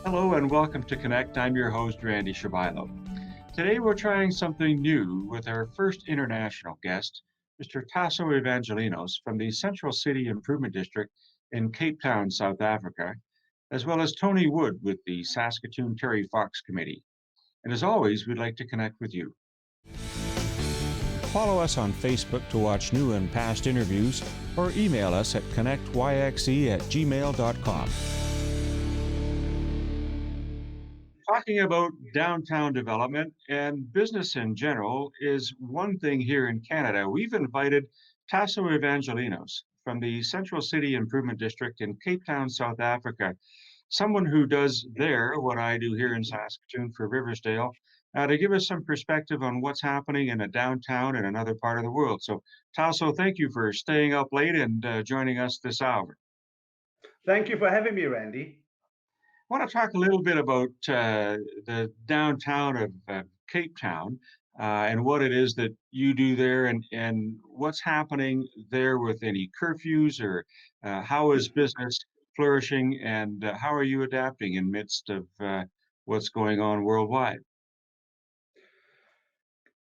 Hello and welcome to Connect. I'm your host, Randy Shabilo. Today we're trying something new with our first international guest, Mr. Tasso Evangelinos from the Central City Improvement District in Cape Town, South Africa, as well as Tony Wood with the Saskatoon Terry Fox Committee. And as always, we'd like to connect with you. Follow us on Facebook to watch new and past interviews or email us at connectyxe@gmail.com. Talking about downtown development and business in general is one thing here in Canada. We've invited Tasso Evangelinos from the Central City Improvement District in Cape Town, South Africa, someone who does there what I do here in Saskatoon for Riversdale, to give us some perspective on what's happening in a downtown in another part of the world. So, Tasso, thank you for staying up late and joining us this hour. Thank you for having me, Randy. I want to talk a little bit about the downtown of Cape Town and what it is that you do there and what's happening there with any curfews or how is business flourishing and how are you adapting in midst of what's going on worldwide?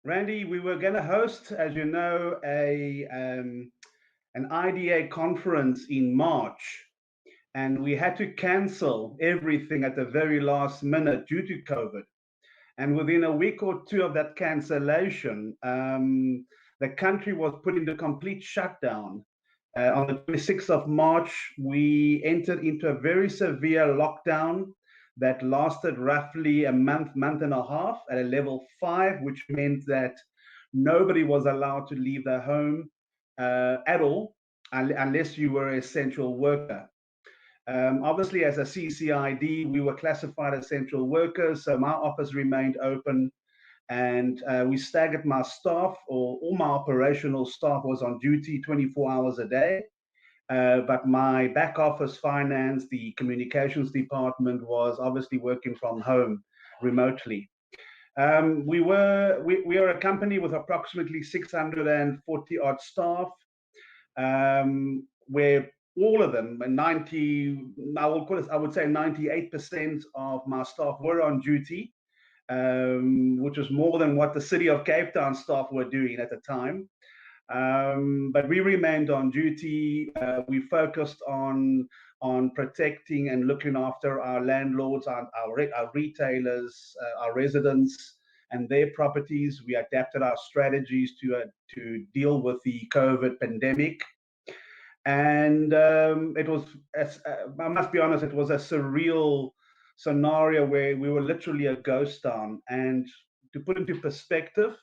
Randy, we were going to host, as you know, an IDA conference in March, and we had to cancel everything at the very last minute due to COVID. And within a week or two of that cancellation, the country was put into complete shutdown. On the 26th of March, we entered into a very severe lockdown that lasted roughly a month and a half at a level 5, which meant that nobody was allowed to leave their home at all unless you were an essential worker. Obviously, as a CCID, we were classified as essential workers, so my office remained open, and we staggered my staff, or all my operational staff was on duty 24 hours a day. But my back office finance, the communications department, was obviously working from home remotely. We are a company with approximately 640 odd staff, where all of them, 90, I would say 98% of my staff were on duty, which was more than what the City of Cape Town staff were doing at the time. But we remained on duty. We focused on protecting and looking after our landlords, our retailers, our residents, and their properties. We adapted our strategies to deal with the COVID pandemic. And it was, I must be honest, it was a surreal scenario where we were literally a ghost town. And to put into perspective,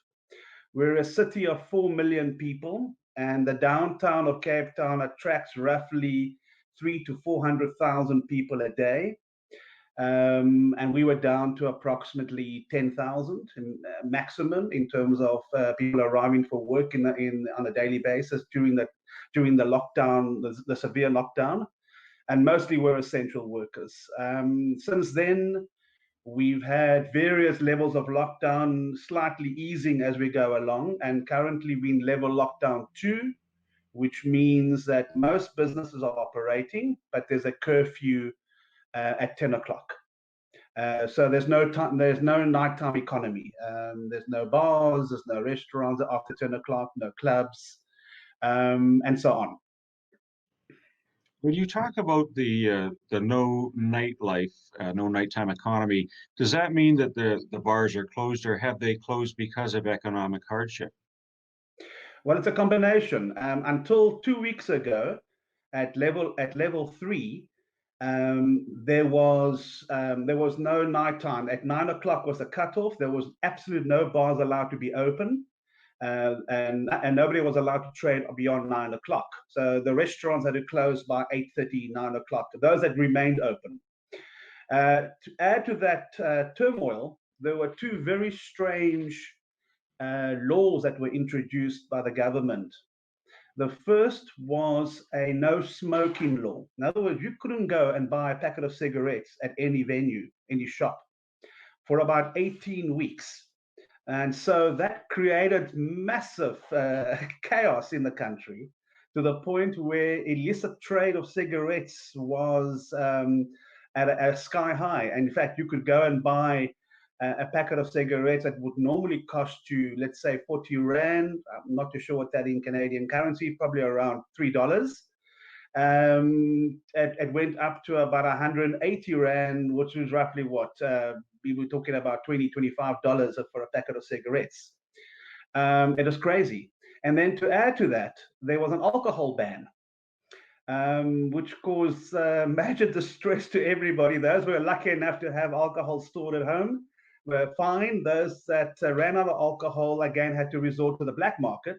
we're a city of 4 million people, and the downtown of Cape Town attracts roughly 300,000 to 400,000 people a day. And we were down to approximately 10,000 maximum in terms of people arriving for work on a daily basis during the lockdown, the severe lockdown, and mostly were essential workers. Since then, we've had various levels of lockdown, slightly easing as we go along, and currently we're in level lockdown 2, which means that most businesses are operating, but there's a curfew at 10 o'clock. So there's no nighttime economy. There's no bars, there's no restaurants after 10 o'clock, no clubs, and so on. When you talk about the no nightlife, no nighttime economy, does that mean that the bars are closed, or have they closed because of economic hardship? Well, it's a combination. Until 2 weeks ago, at level 3, there was no nighttime. At 9 o'clock was the cutoff. There was absolutely no bars allowed to be open. And nobody was allowed to trade beyond 9 o'clock. So the restaurants had to close by 8:30, 9 o'clock. Those that remained open. To add to that turmoil, there were two very strange laws that were introduced by the government. The first was a no smoking law. In other words, you couldn't go and buy a packet of cigarettes at any venue, any shop, for about 18 weeks. And so that created massive chaos in the country, to the point where illicit trade of cigarettes was at a sky high. And in fact, you could go and buy a packet of cigarettes that would normally cost you, let's say, 40 Rand. I'm not too sure what that in Canadian currency, probably around $3. It went up to about 180 Rand, which is roughly what? We were talking about $20, $25 for a packet of cigarettes. It was crazy. And then to add to that, there was an alcohol ban, which caused major distress to everybody. Those who were lucky enough to have alcohol stored at home were fine. Those that ran out of alcohol, again, had to resort to the black market.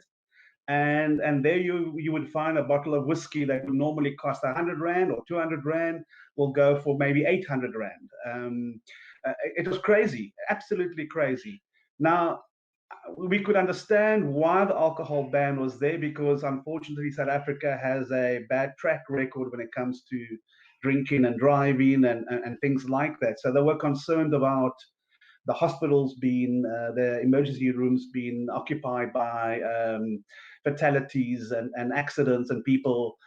And there you would find a bottle of whiskey that would normally cost 100 Rand or 200 Rand will go for maybe 800 Rand. It was crazy, absolutely crazy. Now, we could understand why the alcohol ban was there, because unfortunately South Africa has a bad track record when it comes to drinking and driving and things like that. So they were concerned about the hospitals being, the emergency rooms being occupied by fatalities and accidents and people,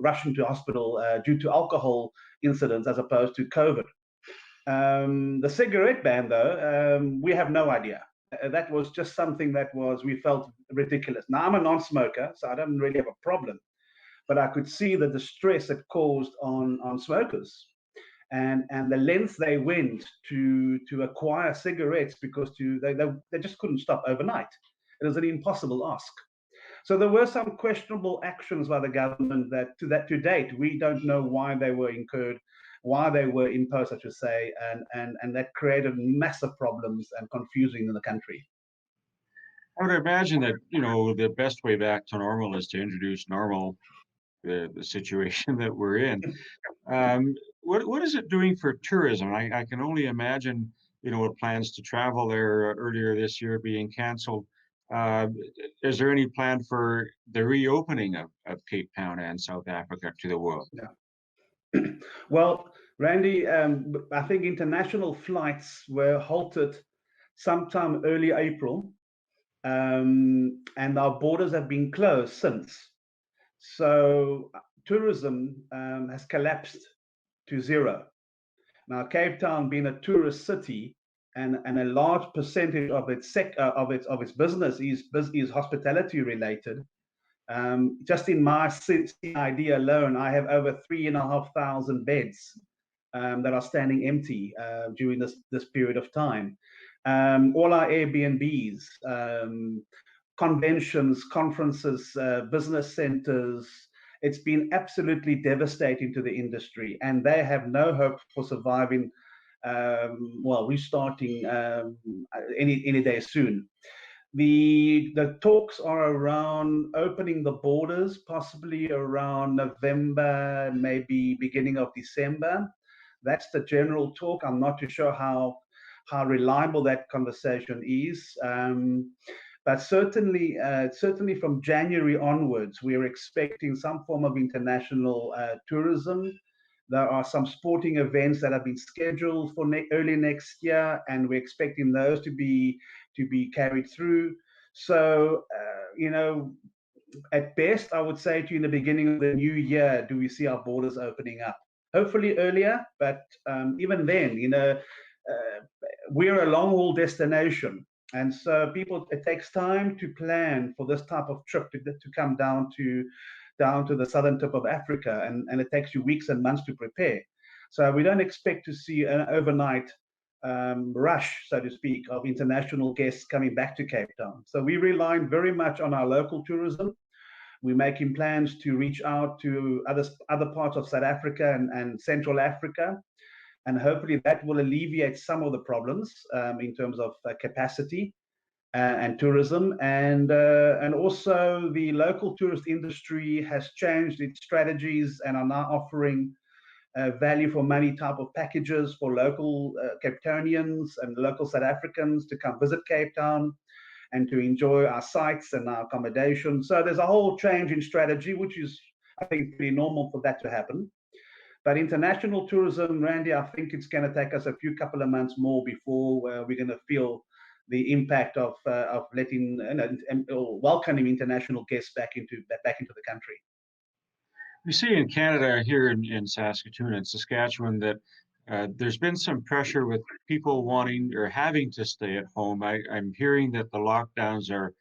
rushing to hospital due to alcohol incidents as opposed to COVID. The cigarette ban, though, we have no idea. That was just something that we felt ridiculous. Now, I'm a non-smoker, so I don't really have a problem, but I could see the distress it caused on smokers, and the lengths they went to acquire cigarettes, because they just couldn't stop overnight. It was an impossible ask. So there were some questionable actions by the government that to date we don't know why they were incurred, why they were imposed, I should say, and that created massive problems and confusion in the country. I would imagine that, the best way back to normal is to introduce normal, the situation that we're in. What is it doing for tourism? I can only imagine, with plans to travel there earlier this year being canceled. Uh, is there any plan for the reopening of Cape Town and South Africa to the world? Yeah. Well, Randy, I think international flights were halted sometime early April, and our borders have been closed since. So tourism has collapsed to zero. Now, Cape Town being a tourist city, and a large percentage of its business is hospitality related. Just in my CCID alone, I have over 3,500 beds that are standing empty during this period of time. All our Airbnbs, conventions, conferences, business centers. It's been absolutely devastating to the industry, and they have no hope for surviving. Restarting any day soon. The talks are around opening the borders, possibly around November, maybe beginning of December. That's the general talk. I'm not too sure how reliable that conversation is. But certainly from January onwards, we're expecting some form of international tourism. There are some sporting events that have been scheduled for early next year, and we're expecting those to be carried through. So, at best, I would say to you in the beginning of the new year, do we see our borders opening up? Hopefully earlier, but even then, we're a long haul destination. And so it takes time to plan for this type of trip to come down to the southern tip of Africa, and it takes you weeks and months to prepare. So we don't expect to see an overnight rush, so to speak, of international guests coming back to Cape Town. So we rely very much on our local tourism. We're making plans to reach out to other parts of South Africa and Central Africa, and hopefully that will alleviate some of the problems in terms of capacity and tourism, and also the local tourist industry has changed its strategies and are now offering value for money type of packages for local Cape Townians and local South Africans to come visit Cape Town and to enjoy our sites and our accommodation. So there's a whole change in strategy, which is, I think, pretty normal for that to happen. But international tourism, Randy, I think it's going to take us a couple of months more before we're going to feel the impact of letting or welcoming international guests back into the country. We see in Canada here in Saskatoon and Saskatchewan that there's been some pressure with people wanting or having to stay at home. I'm hearing that the lockdowns are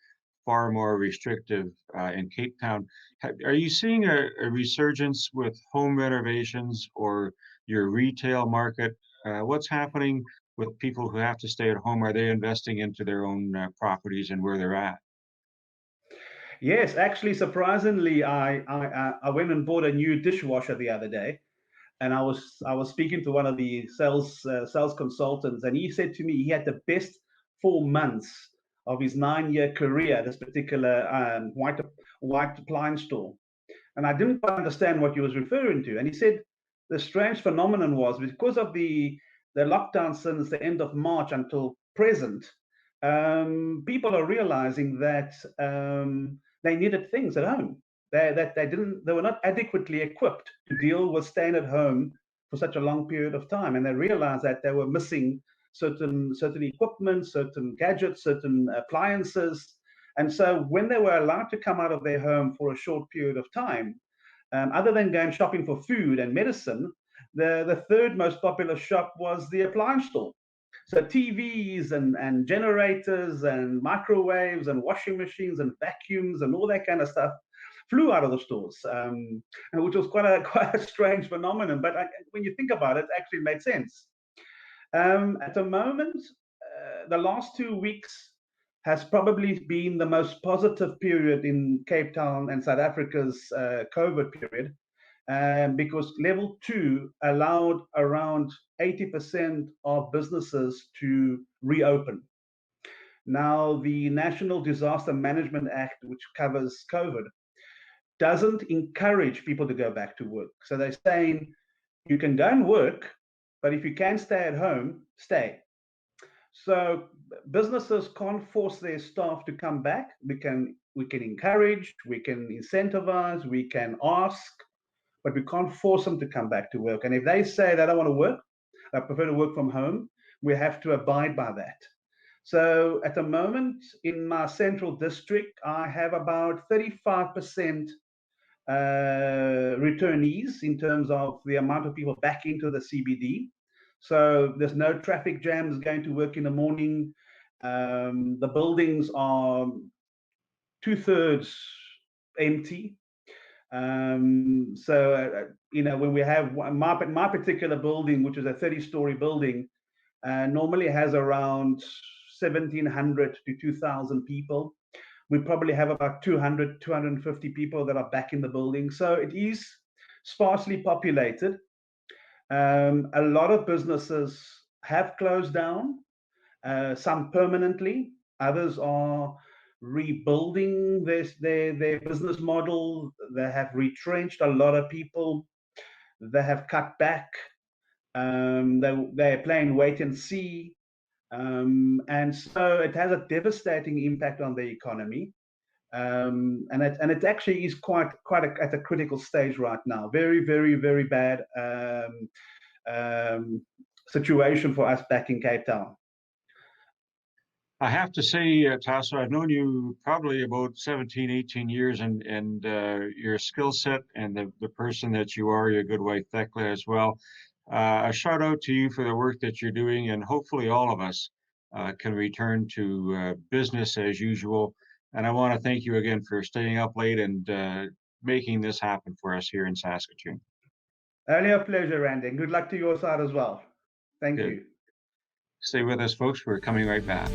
far more restrictive in Cape Town. Are you seeing a resurgence with home renovations or your retail market? What's happening with people who have to stay at home? Are they investing into their own properties and where they're at? Yes, actually, surprisingly, I went and bought a new dishwasher the other day, and I was speaking to one of the sales consultants, and he said to me he had the best 4 months of his 9-year career at this particular white appliance store. And I didn't quite understand what he was referring to. And he said the strange phenomenon was because of the lockdown since the end of March until present, people are realizing that they needed things at home. They were not adequately equipped to deal with staying at home for such a long period of time, and they realized that they were missing certain equipment, certain gadgets, certain appliances. And so when they were allowed to come out of their home for a short period of time, other than going shopping for food and medicine, the third most popular shop was the appliance store. So TVs and generators and microwaves and washing machines and vacuums and all that kind of stuff flew out of the stores, which was quite a quite a strange phenomenon. But when you think about it, it actually made sense. At the moment, the last 2 weeks has probably been the most positive period in Cape Town and South Africa's COVID period, because level two allowed around 80% of businesses to reopen. Now, the National Disaster Management Act, which covers COVID, doesn't encourage people to go back to work. So they're saying you can go and work, but if you can stay at home, stay. So businesses can't force their staff to come back. We can encourage, we can incentivize, we can ask, but we can't force them to come back to work. And if they say they don't want to work, I prefer to work from home, we have to abide by that. So at the moment in my central district, I have about 35% returnees in terms of the amount of people back into the CBD. So there's no traffic jams going to work in the morning. The buildings are two-thirds empty. When we have my particular building, which is a 30-story building, normally has around 1,700 to 2,000 people. We probably have about 200, 250 people that are back in the building. So it is sparsely populated. A lot of businesses have closed down, some permanently, others are rebuilding their business model. They have retrenched a lot of people. They have cut back. They're playing wait and see. And so it has a devastating impact on the economy. And it actually is at a critical stage right now. Very, very, very bad situation for us back in Cape Town. I have to say, Tasso, I've known you probably about 17, 18 years, and your skill set and the person that you are, your good wife, Thecla, as well. A shout out to you for the work that you're doing, and hopefully all of us can return to business as usual. And I want to thank you again for staying up late and making this happen for us here in Saskatoon. Only a pleasure, Randy. Good luck to your side as well. Thank Good. you. Stay with us, folks. We're coming right back.